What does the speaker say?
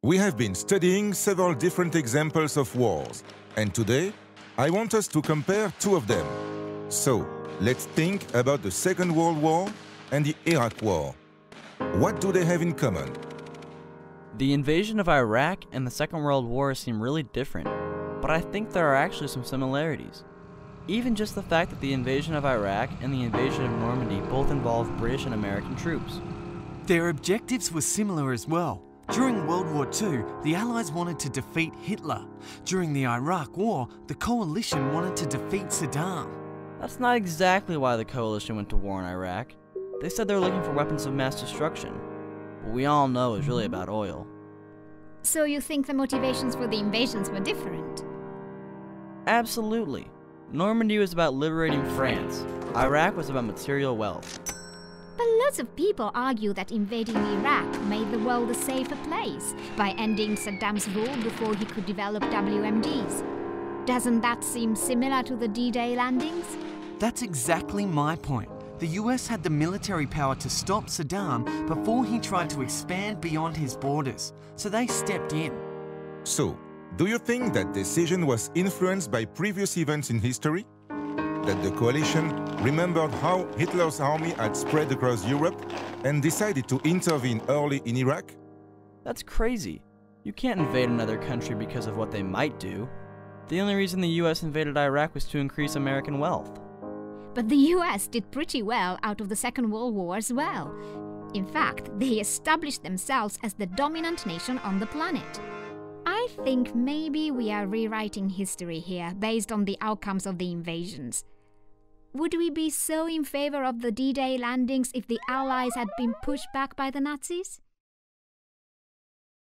We have been studying several different examples of wars, and today I want us to compare two of them. So, let's think about the Second World War and the Iraq War. What do they have in common? The invasion of Iraq and the Second World War seem really different, but I think there are actually some similarities. Even just the fact that the invasion of Iraq and the invasion of Normandy both involved British and American troops. Their objectives were similar as well. During World War II, the Allies wanted to defeat Hitler. During the Iraq War, the coalition wanted to defeat Saddam. That's not exactly why the coalition went to war in Iraq. They said they were looking for weapons of mass destruction. What we all know is really about oil. So you think the motivations for the invasions were different? Absolutely. Normandy was about liberating France. Iraq was about material wealth. But lots of people argue that invading Iraq made the world a safer place by ending Saddam's rule before he could develop WMDs. Doesn't that seem similar to the D-Day landings? That's exactly my point. The US had the military power to stop Saddam before he tried to expand beyond his borders, so they stepped in. So, do you think that decision was influenced by previous events in history? That the coalition remembered how Hitler's army had spread across Europe and decided to intervene early in Iraq? That's crazy. You can't invade another country because of what they might do. The only reason the US invaded Iraq was to increase American wealth. But the US did pretty well out of the Second World War as well. In fact, they established themselves as the dominant nation on the planet. I think maybe we are rewriting history here based on the outcomes of the invasions. Would we be so in favor of the D-Day landings if the Allies had been pushed back by the Nazis?